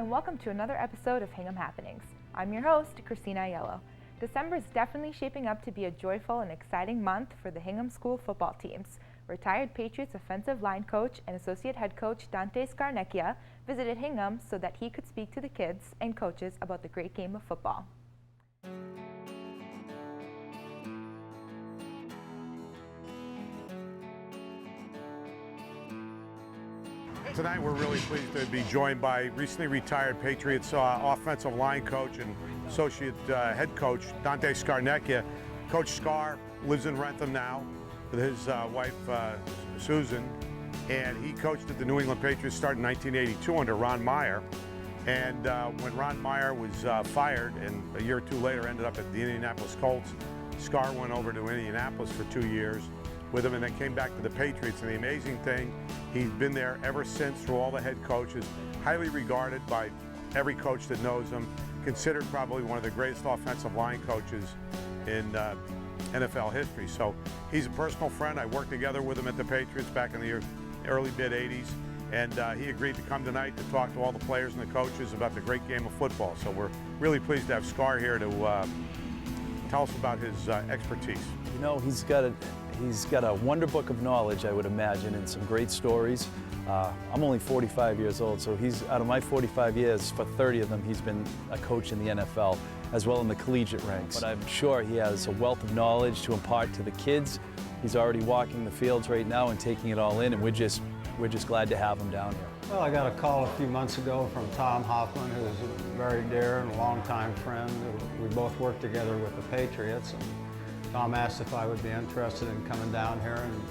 and welcome to another episode of Hingham Happenings. I'm your host, Christina Aiello. December is definitely shaping up to be a joyful and exciting month for the Hingham School football teams. Retired Patriots offensive line coach and associate head coach Dante Scarnecchia visited Hingham so that he could speak to the kids and coaches about the great game of football. Tonight we're really pleased to be joined by recently retired Patriots offensive line coach and associate head coach Dante Scarnecchia. Coach Scar lives in Rentham now with his wife Susan, and he coached at the New England Patriots starting in 1982 under Ron Meyer. And when Ron Meyer was fired and a year or two later ended up at the Indianapolis Colts, Scar went over to Indianapolis for 2 years with him and then came back to the Patriots. And the amazing thing, he's been there ever since through all the head coaches, highly regarded by every coach that knows him, considered probably one of the greatest offensive line coaches in NFL history. So he's a personal friend. I worked together with him at the Patriots back in the early mid-'80s, and he agreed to come tonight to talk to all the players and the coaches about the great game of football. So we're really pleased to have Scar here to tell us about his expertise. You know, he's got a wonder book of knowledge, I would imagine, and some great stories. I'm only 45 years old, so he's, out of my 45 years, for 30 of them, he's been a coach in the NFL, as well in the collegiate ranks. But I'm sure he has a wealth of knowledge to impart to the kids. He's already walking the fields right now and taking it all in, and we're just glad to have him down here. Well, I got a call a few months ago from Tom Hoffman, who's a very dear and longtime friend. We both worked together with the Patriots. And Tom asked if I would be interested in coming down here and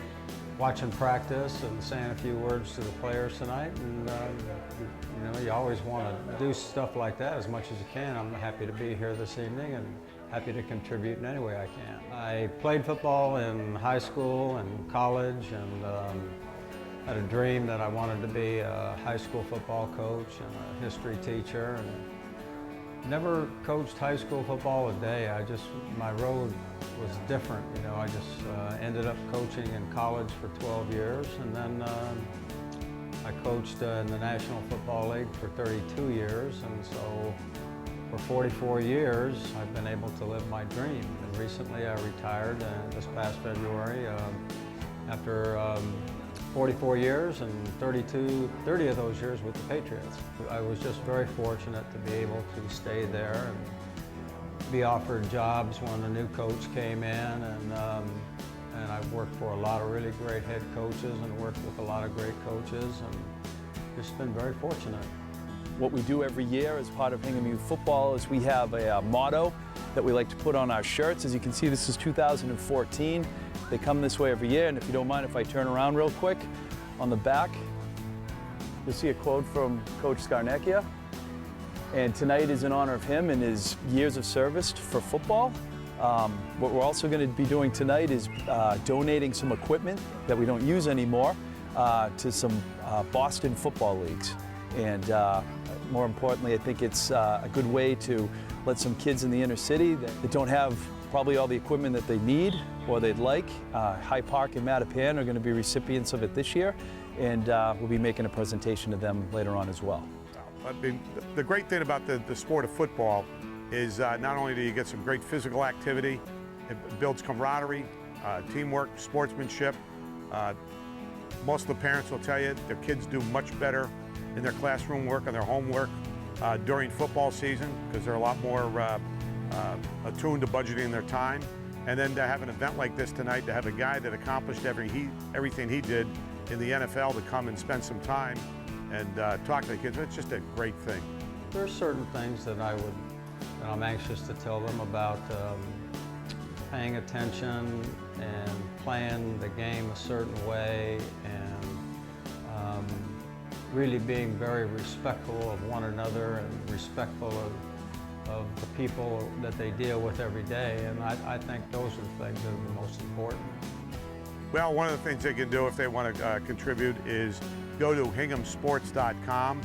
watching practice and saying a few words to the players tonight. And you know, you always want to do stuff like that as much as you can. I'm happy to be here this evening and happy to contribute in any way I can. I played football in high school and college, and had a dream that I wanted to be a high school football coach and a history teacher. And never coached high school football a day. My road was different. You know, I just ended up coaching in college for 12 years, and then I coached in the National Football League for 32 years, and so for 44 years I've been able to live my dream. And recently I retired this past February after 44 years and 30 of those years with the Patriots. I was just very fortunate to be able to stay there and be offered jobs when a new coach came in, and I've worked for a lot of really great head coaches and worked with a lot of great coaches, and just been very fortunate. What we do every year as part of Hingham Youth Football is we have a motto that we like to put on our shirts. As you can see, this is 2014. They come this way every year, and if you don't mind if I turn around real quick, on the back, you'll see a quote from Coach Scarnecchia. And tonight is in honor of him and his years of service for football. What we're also going to be doing tonight is donating some equipment that we don't use anymore to some Boston football leagues. And more importantly, I think it's a good way to let some kids in the inner city that don't have probably all the equipment that they need or they'd like. High Park and Mattapan are going to be recipients of it this year, and we'll be making a presentation to them later on as well. I mean, the great thing about the sport of football is not only do you get some great physical activity, it builds camaraderie, teamwork, sportsmanship. Most of the parents will tell you their kids do much better in their classroom work and their homework during football season because they're a lot more attuned to budgeting their time. And then to have an event like this tonight, to have a guy that accomplished everything he did in the NFL to come and spend some time and talk to the kids, it's just a great thing. There are certain things that I'm anxious to tell them about paying attention and playing the game a certain way, and really being very respectful of one another and respectful of the people that they deal with every day. And I think those are the things that are the most important. Well, one of the things they can do if they want to contribute is go to hinghamsports.com.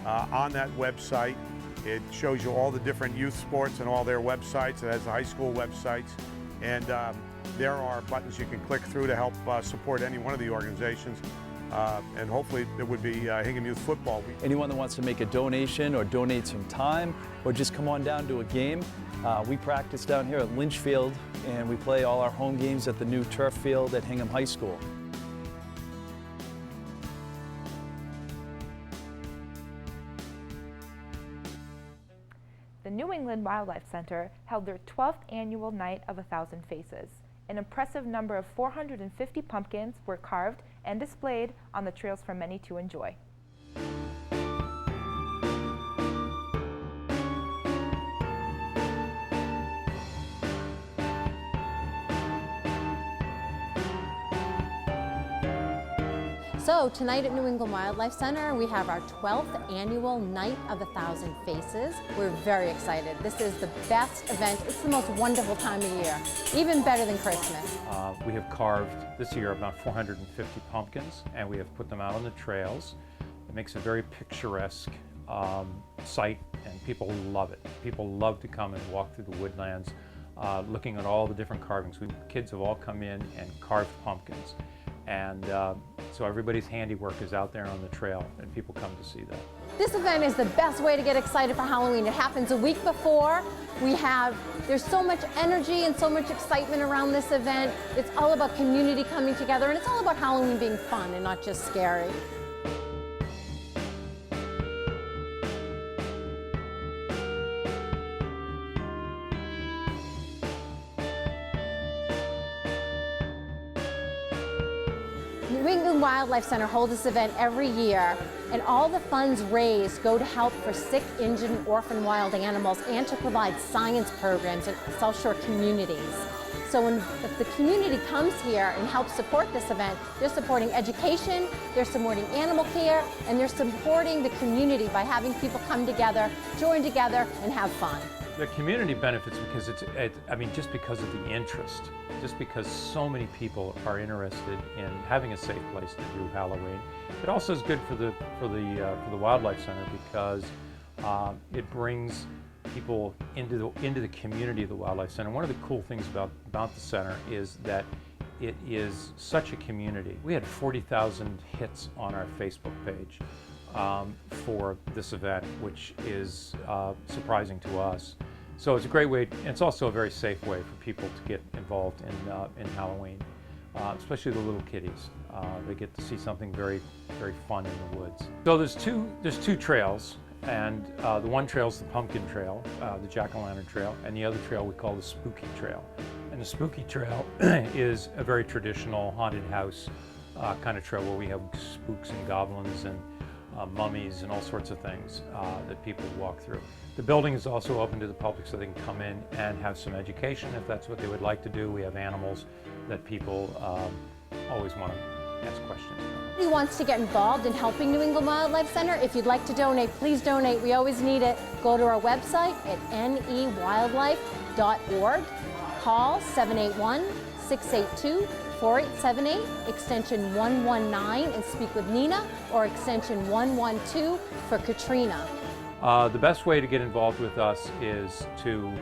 On that website, it shows you all the different youth sports and all their websites. It has the high school websites. And there are buttons you can click through to help support any one of the organizations. and hopefully it would be Hingham Youth Football. Anyone that wants to make a donation or donate some time or just come on down to a game, we practice down here at Lynchfield, and we play all our home games at the new turf field at Hingham High School. The New England Wildlife Center held their 12th annual Night of 1,000 Faces. An impressive number of 450 pumpkins were carved and displayed on the trails for many to enjoy. So tonight at New England Wildlife Center, we have our 12th annual Night of 1,000 Faces. We're very excited. This is the best event. It's the most wonderful time of year, even better than Christmas. We have carved this year about 450 pumpkins, and we have put them out on the trails. It makes a very picturesque site, and people love it. People love to come and walk through the woodlands, looking at all the different carvings. Kids have all come in and carved pumpkins. And so everybody's handiwork is out there on the trail, and people come to see that. This event is the best way to get excited for Halloween. It happens a week before. There's so much energy and so much excitement around this event. It's all about community coming together, and it's all about Halloween being fun and not just scary. New England Wildlife Center holds this event every year, and all the funds raised go to help for sick, injured, and orphan wild animals and to provide science programs in South Shore communities. So if the community comes here and helps support this event, they're supporting education, they're supporting animal care, and they're supporting the community by having people come together, join together, and have fun. The community benefits because just because of the interest, just because so many people are interested in having a safe place to do Halloween. It also is good for the Wildlife Center because it brings people into the community of the Wildlife Center. One of the cool things about the center is that it is such a community. We had 40,000 hits on our Facebook page for this event, which is surprising to us. So it's a great way, and it's also a very safe way for people to get involved in Halloween, especially the little kiddies. They get to see something very, very fun in the woods. So there's two trails, and the one trail is the Pumpkin Trail, the Jack-o'-lantern Trail, and the other trail we call the Spooky Trail. And the Spooky Trail is a very traditional haunted house kind of trail where we have spooks and goblins and mummies and all sorts of things that people walk through. The building is also open to the public so they can come in and have some education if that's what they would like to do. We have animals that people always want to ask questions about. Who wants to get involved in helping New England Wildlife Center? If you'd like to donate, please donate. We always need it. Go to our website at newildlife.org. Call 781-682-4878, extension 119, and speak with Nina, or extension 112 for Katrina. The best way to get involved with us is to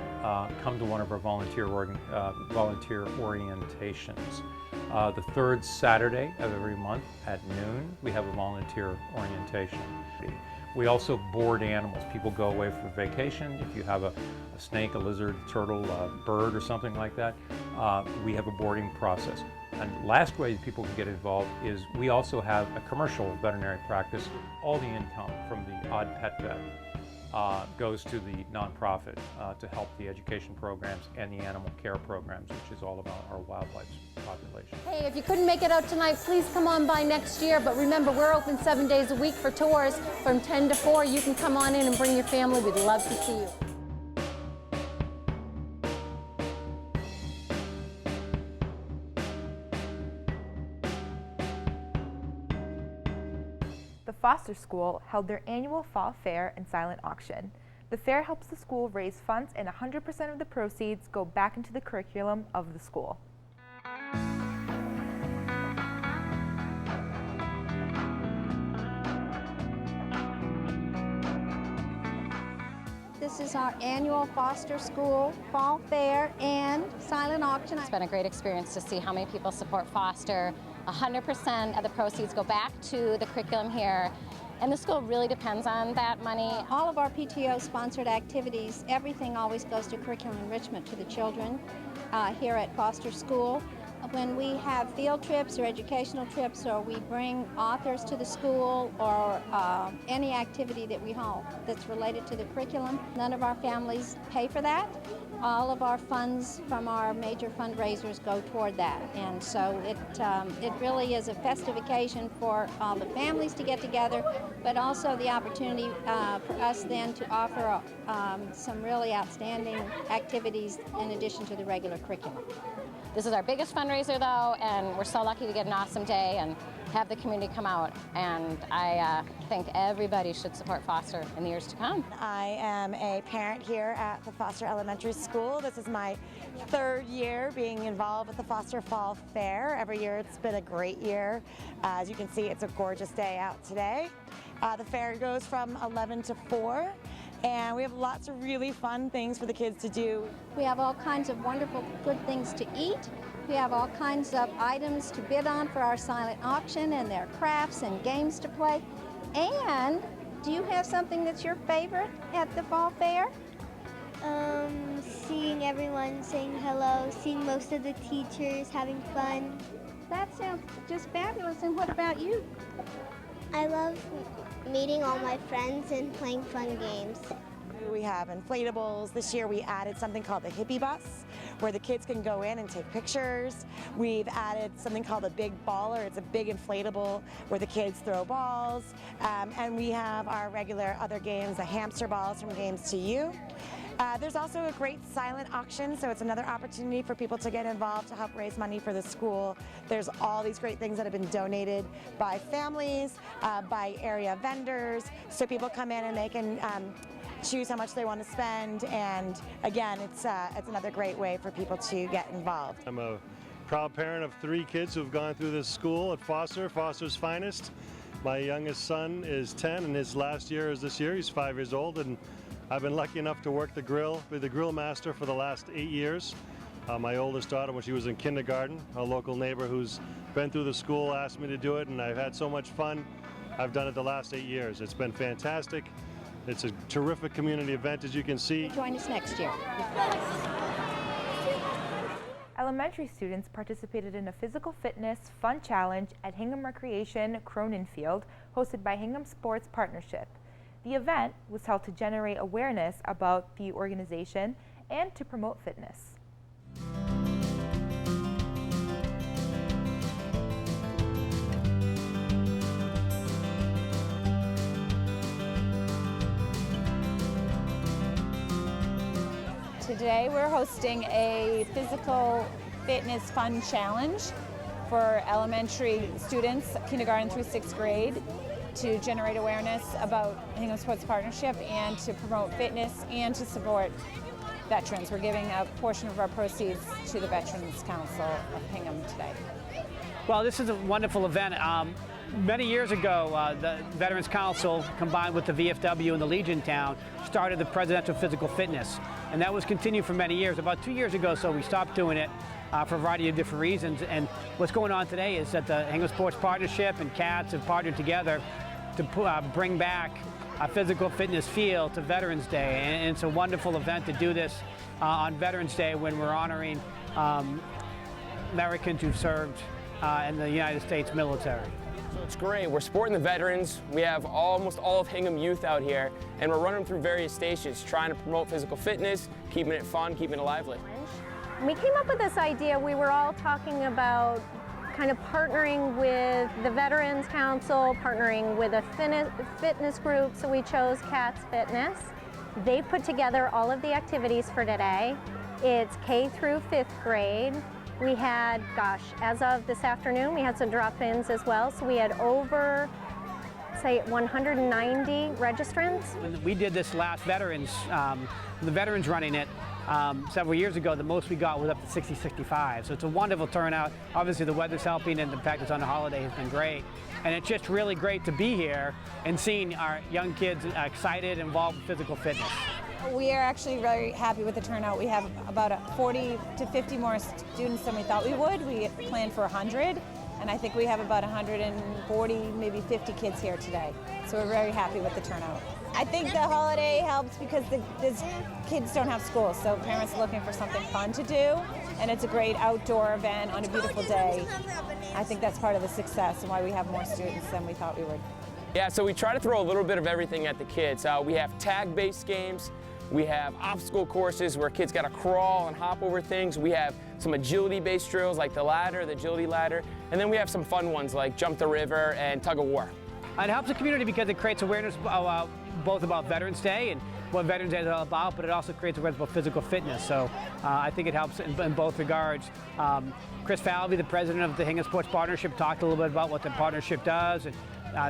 come to one of our volunteer orientations. The third Saturday of every month at noon, we have a volunteer orientation. We also board animals. People go away for vacation. If you have a snake, a lizard, a turtle, a bird, or something like that, we have a boarding process. And last way people can get involved is we also have a commercial veterinary practice. All the income from the Odd Pet Vet goes to the nonprofit to help the education programs and the animal care programs, which is all about our wildlife population. Hey, if you couldn't make it out tonight, please come on by next year. But remember, we're open 7 days a week for tours from 10 to 4. You can come on in and bring your family. We'd love to see you. The Foster School held their annual fall fair and silent auction. The fair helps the school raise funds, and 100% of the proceeds go back into the curriculum of the school. This is our annual Foster School Fall Fair and silent auction. It's been a great experience to see how many people support Foster 100% of the proceeds go back to the curriculum here, and the school really depends on that money. All of our PTO sponsored activities, everything always goes to curriculum enrichment to the children here at Foster School. When we have field trips or educational trips, or we bring authors to the school, or any activity that we hold that's related to the curriculum, none of our families pay for that. All of our funds from our major fundraisers go toward that, and so it really is a festive occasion for all the families to get together, but also the opportunity for us then to offer some really outstanding activities in addition to the regular curriculum. This is our biggest fundraiser though, and we're so lucky to get an awesome day and have the community come out, and I think everybody should support Foster in the years to come. I am a parent here at the Foster Elementary School. This is my 3rd year being involved with the Foster Fall Fair. Every year it's been a great year. As you can see, it's a gorgeous day out today. The fair goes from 11 to 4. And we have lots of really fun things for the kids to do. We have all kinds of wonderful good things to eat. We have all kinds of items to bid on for our silent auction, and their crafts and games to play. And do you have something that's your favorite at the fall fair? Seeing everyone saying hello, seeing most of the teachers having fun. That sounds just fabulous. And what about you? I love meeting all my friends and playing fun games. We have inflatables. This year we added something called the Hippie Bus, where the kids can go in and take pictures. We've added something called a Big Baller. It's a big inflatable where the kids throw balls. And we have our regular other games, the hamster balls from Games to You. There's also a great silent auction, so it's another opportunity for people to get involved to help raise money for the school. There's all these great things that have been donated by families, by area vendors, so people come in and they can choose how much they want to spend, and again, it's another great way for people to get involved. I'm a proud parent of 3 kids who have gone through this school at Foster's finest. My youngest son is 10, and his last year is this year. He's 5 years old, and I've been lucky enough to work the grill, be the grill master for the last 8 years. My oldest daughter, when she was in kindergarten, a local neighbor who's been through the school asked me to do it, and I've had so much fun. I've done it the last 8 years. It's been fantastic. It's a terrific community event, as you can see. Join us next year. Elementary students participated in a physical fitness fun challenge at Hingham Recreation Cronenfield, hosted by Hingham Sports Partnership. The event was held to generate awareness about the organization and to promote fitness. Today we're hosting a physical fitness fun challenge for elementary students, kindergarten through 6th grade, to generate awareness about Hingham Sports Partnership and to promote fitness and to support veterans. We're giving a portion of our proceeds to the Veterans Council of Hingham today. Well, this is a wonderful event. Many years ago, the Veterans Council, combined with the VFW and the Legion Town, started the Presidential Physical Fitness, and that was continued for many years. About 2 years ago, so we stopped doing it for a variety of different reasons. And what's going on today is that the Hingham Sports Partnership and CATS have partnered together to bring back a physical fitness feel to Veterans Day, and it's a wonderful event to do this on Veterans Day when we're honoring Americans who've served in the United States military. So it's great. We're supporting the veterans. We have almost all of Hingham youth out here, and we're running through various stations trying to promote physical fitness, keeping it fun, keeping it lively. We came up with this idea. We were all talking about kind of partnering with the Veterans Council, partnering with a fitness group, so we chose CATS Fitness. They put together all of the activities for today. It's K through 5th grade. We had, as of this afternoon, we had some drop-ins as well, so we had over, say, 190 registrants. When we did this last Veterans, the veterans running it, several years ago, the most we got was up to 60, 65. So it's a wonderful turnout. Obviously the weather's helping, and the fact it's on a holiday has been great. And it's just really great to be here and seeing our young kids excited and involved with physical fitness. We are actually very happy with the turnout. We have about 40 to 50 more students than we thought we would. We planned for 100. And I think we have about 140, maybe 50 kids here today. So we're very happy with the turnout. I think the holiday helps because the kids don't have school, so parents are looking for something fun to do, and it's a great outdoor event on a beautiful day. I think that's part of the success and why we have more students than we thought we would. Yeah, so we try to throw a little bit of everything at the kids. We have tag-based games. We have obstacle courses where kids got to crawl and hop over things. We have some agility-based drills like the ladder, the agility ladder, and then we have some fun ones like jump the river and tug of war. It helps the community because it creates awareness both about Veterans Day and what Veterans Day is all about, but it also creates awareness about physical fitness. So I think it helps in both regards. Chris Falvey, the president of the Hingham Sports Partnership, talked a little bit about what the partnership does and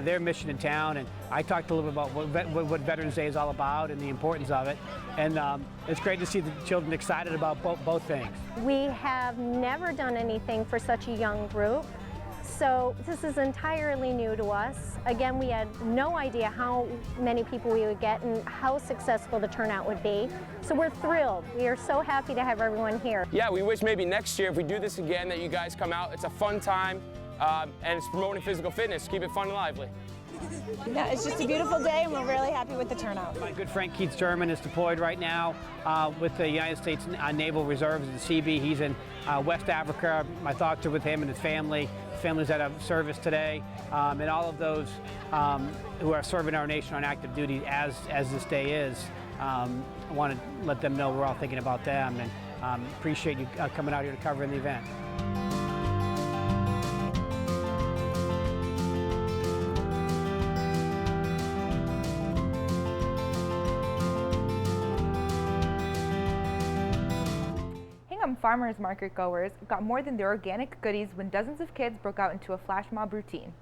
their mission in town, and I talked a little bit about what Veterans Day is all about and the importance of it. And it's great to see the children excited about both things. We have never done anything for such a young group, so this is entirely new to us. Again, we had no idea how many people we would get and how successful the turnout would be. So we're thrilled. We are so happy to have everyone here. Yeah, we wish maybe next year, if we do this again, that you guys come out. It's a fun time. And it's promoting physical fitness. Keep it fun and lively. Yeah, it's just a beautiful day, and we're really happy with the turnout. My good friend Keith Sturman is deployed right now with the United States Naval Reserves at the CB. He's in West Africa. My thoughts are with him and his family. His family's at a service today, and all of those who are serving our nation on active duty as this day is. I want to let them know we're all thinking about them, and appreciate you coming out here to cover the event. Hingham farmers market goers got more than their organic goodies when dozens of kids broke out into a flash mob routine.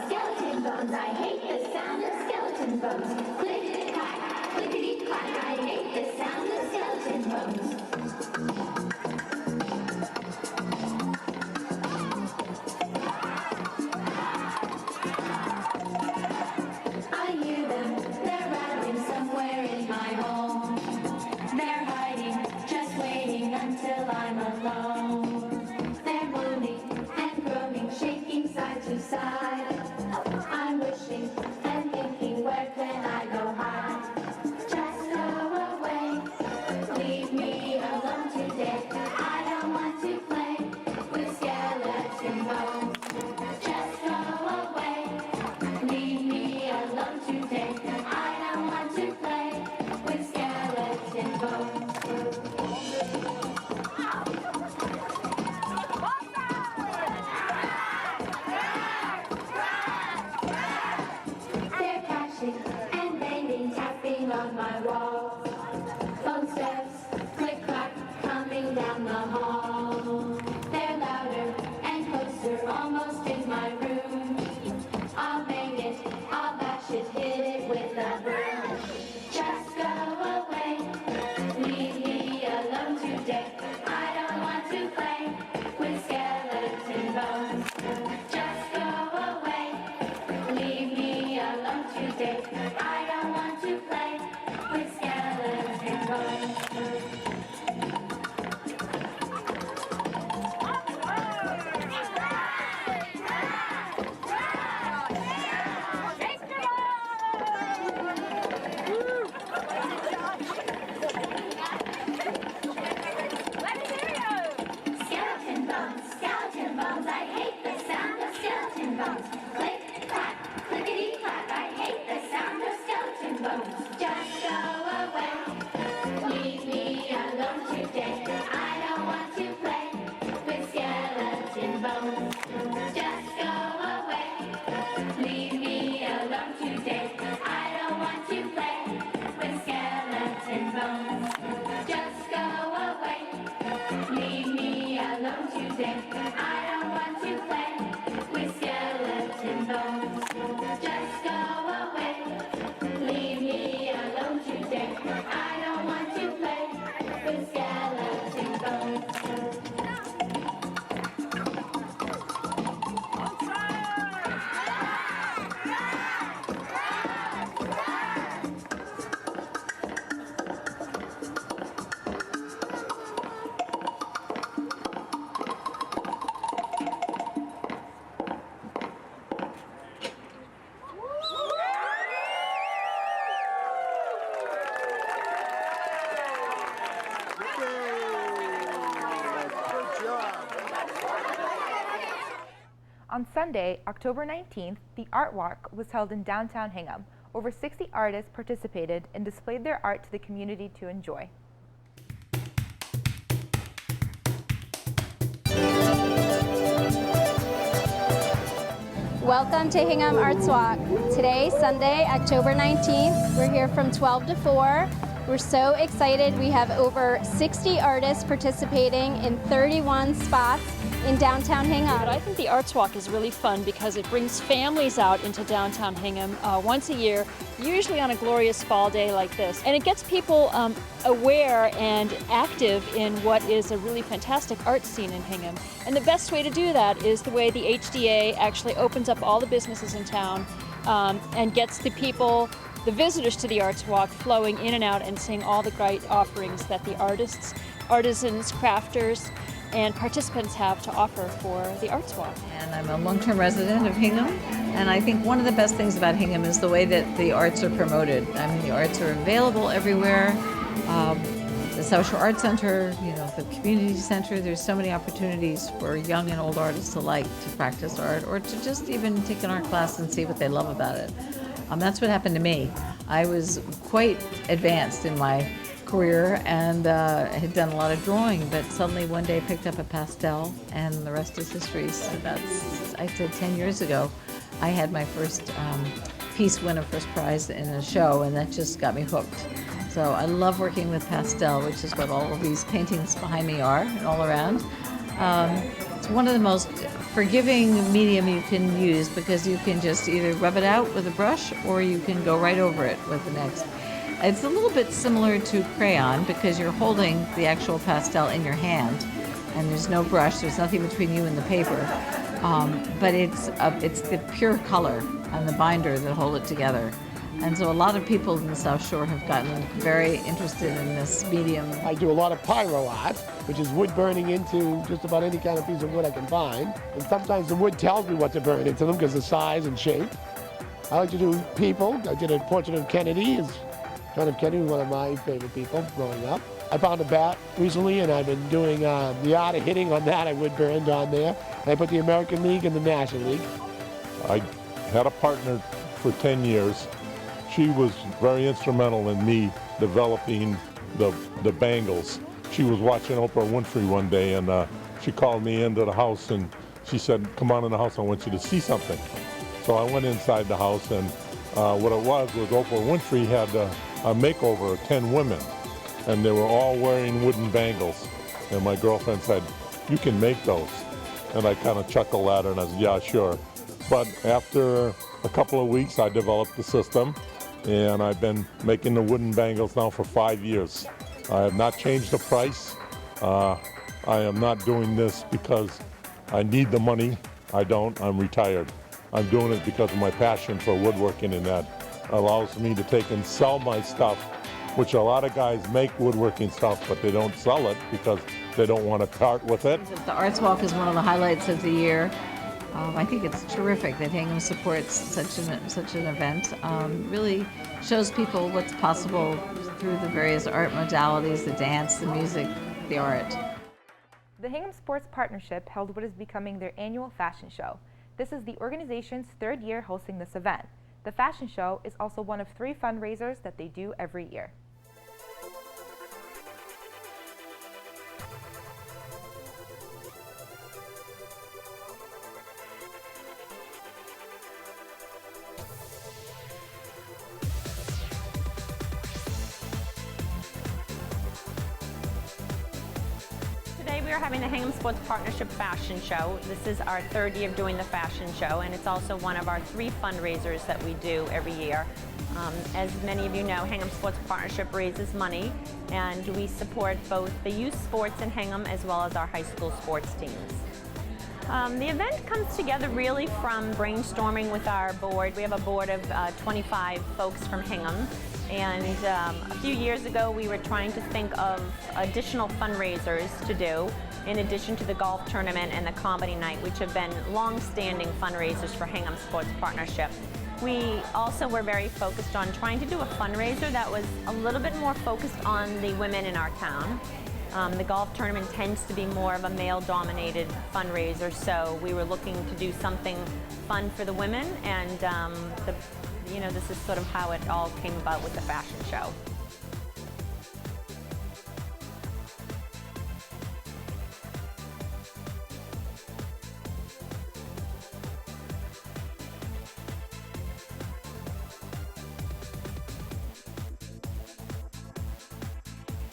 Skeleton bones, I hate the sound of skeleton bones. Click-clack, clickety-clack, I hate the sound of skeleton bones. I hear them, they're rattling somewhere in my home. They're hiding, just waiting until I'm alone. They're moaning and groaning, shaking side to side. I'm wishing and thinking, where can I go hide? Just go away, leave me alone today. I don't want to play with skeleton bones. Just go away, leave me alone today. I don't want to play with skeleton bones. And banging, tapping on my walls. Phone steps, click-clack, coming down the hall. They're louder and closer, almost in my room. I'll bang it, I'll bash it, hit it with a broom. Just go away, leave me alone today. I don't want to play with skeleton bones. Just go away, leave me alone today. I don't want to play with skeleton bones. Skeleton bones, I hate the sound of skeleton bones. Click, clack, clickety clack, I hate the sound of skeleton bones. Just go away, leave me alone today. I don't want to play with skeleton bones. Just go away, want to play with skeleton bones. Just go away, leave me alone today. I don't want to play with skeleton bones. On Sunday, October 19th, the Art Walk was held in downtown Hingham. Over 60 artists participated and displayed their art to the community to enjoy. Welcome to Hingham Arts Walk. Today, Sunday, October 19th, we're here from 12 to 4. We're so excited. We have over 60 artists participating in 31 spots in downtown Hingham. But I think the Arts Walk is really fun because it brings families out into downtown Hingham once a year, usually on a glorious fall day like this. And it gets people aware and active in what is a really fantastic art scene in Hingham. And the best way to do that is the way the HDA actually opens up all the businesses in town and gets the people, the visitors to the Arts Walk, flowing in and out and seeing all the great offerings that the artists, artisans, crafters, and participants have to offer for the Arts Walk. And I'm a long-term resident of Hingham, and I think one of the best things about Hingham is the way that the arts are promoted. I mean, the arts are available everywhere. The South Shore Art Center, you know, the community center, there's so many opportunities for young and old artists alike to practice art or to just even take an art class and see what they love about it. That's what happened to me. I was quite advanced in my career and had done a lot of drawing, but suddenly one day picked up a pastel, and the rest is history. So that's, I said 10 years ago, I had my first piece win a first prize in a show, and that just got me hooked. So I love working with pastel, which is what all of these paintings behind me are and all around. It's one of the most forgiving medium you can use because you can just either rub it out with a brush or you can go right over it with the next. It's a little bit similar to crayon because you're holding the actual pastel in your hand and there's no brush, there's nothing between you and the paper. But it's the pure color and the binder that hold it together. And so a lot of people in the South Shore have gotten very interested in this medium. I do a lot of pyro art, which is wood burning into just about any kind of piece of wood I can find. And sometimes the wood tells me what to burn into them because of size and shape. I like to do people. I did a portrait of Kennedy. John F. Kennedy was one of my favorite people growing up. I found a bat recently, and I've been doing the art of hitting on that. I wood burned on there. And I put the American League and the National League. I had a partner for 10 years. She was very instrumental in me developing the bangles. She was watching Oprah Winfrey one day, and she called me into the house, and she said, "Come on in the house, I want you to see something." So I went inside the house, and what it was Oprah Winfrey had a makeover of 10 women, and they were all wearing wooden bangles. And my girlfriend said, "You can make those." And I kind of chuckled at her, and I said, "Yeah, sure." But after a couple of weeks, I developed the system, and I've been making the wooden bangles now for 5 years. I have not changed the price. I am not doing this because I need the money. I don't. I'm retired. I'm doing it because of my passion for woodworking, and that allows me to take and sell my stuff, which a lot of guys make woodworking stuff, but they don't sell it because they don't want to part with it. The Arts Walk is one of the highlights of the year. I think it's terrific that Hingham supports such an event. Really shows people what's possible through the various art modalities, the dance, the music, the art. The Hingham Sports Partnership held what is becoming their annual fashion show. This is the organization's third year hosting this event. The fashion show is also one of 3 fundraisers that they do every year. Today we are having the Hingham Sports Partnership Fashion Show. This is our third year of doing the fashion show, and it's also one of our 3 fundraisers that we do every year. As many of you know, Hingham Sports Partnership raises money, and we support both the youth sports in Hingham as well as our high school sports teams. The event comes together really from brainstorming with our board. We have a board of 25 folks from Hingham, and a few years ago we were trying to think of additional fundraisers to do in addition to the golf tournament and the comedy night, which have been long-standing fundraisers for Hingham Sports Partnership. We also were very focused on trying to do a fundraiser that was a little bit more focused on the women in our town. The golf tournament tends to be more of a male-dominated fundraiser, so we were looking to do something fun for the women, and this is sort of how it all came about with the fashion show.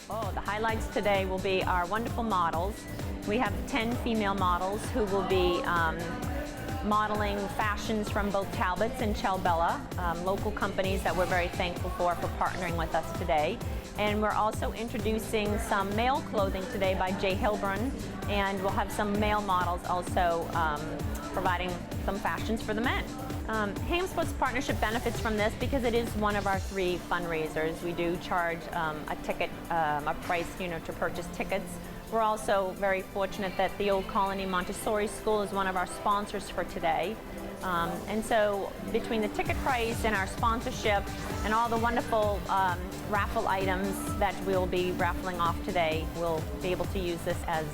Oh, the highlights today will be our wonderful models. We have 10 female models who will be modeling fashions from both Talbot's and Chelbella, local companies that we're very thankful for partnering with us today. And we're also introducing some male clothing today by Jay Hilburn, and we'll have some male models also providing some fashions for the men. Hingham Sports Partnership benefits from this because it is one of our 3 fundraisers. We do charge a ticket, a price, to purchase tickets. We're also very fortunate that the Old Colony Montessori School is one of our sponsors for today. And so between the ticket price and our sponsorship and all the wonderful raffle items that we'll be raffling off today, we'll be able to use this as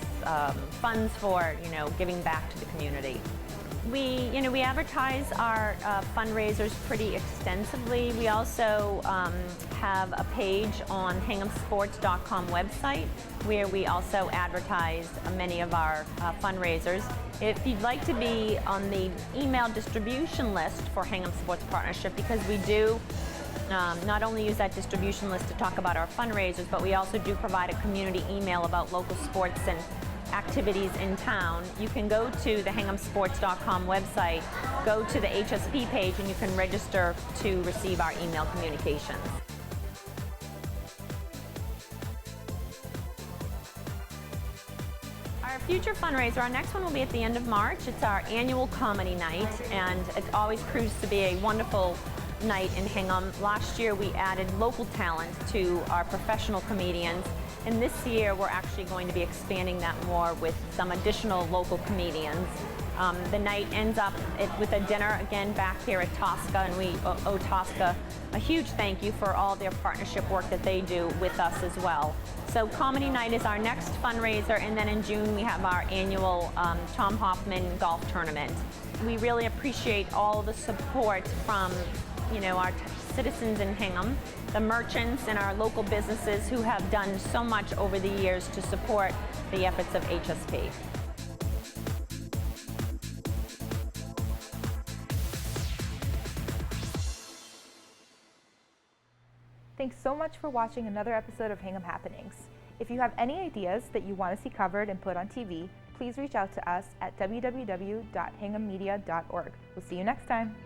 funds for, giving back to the community. We advertise our fundraisers pretty extensively. We also have a page on hinghamsports.com website where we also advertise many of our fundraisers. If you'd like to be on the email distribution list for Hingham Sports Partnership, because we do not only use that distribution list to talk about our fundraisers, but we also do provide a community email about local sports and activities in town, you can go to the hinghamsports.com website, go to the HSP page, and you can register to receive our email communications. Our future fundraiser, our next one will be at the end of March. It's our annual comedy night, and it always proves to be a wonderful night in Hingham. Last year we added local talent to our professional comedians, and this year we're actually going to be expanding that more with some additional local comedians. The night ends up with a dinner again back here at Tosca, and we owe Tosca a huge thank you for all their partnership work that they do with us as well. So Comedy Night is our next fundraiser, and then in June we have our annual Tom Hoffman golf tournament. We really appreciate all the support from our citizens in Hingham, the merchants and our local businesses who have done so much over the years to support the efforts of HSP. Thanks so much for watching another episode of Hingham Happenings. If you have any ideas that you want to see covered and put on TV, please reach out to us at www.hinghammedia.org. We'll see you next time.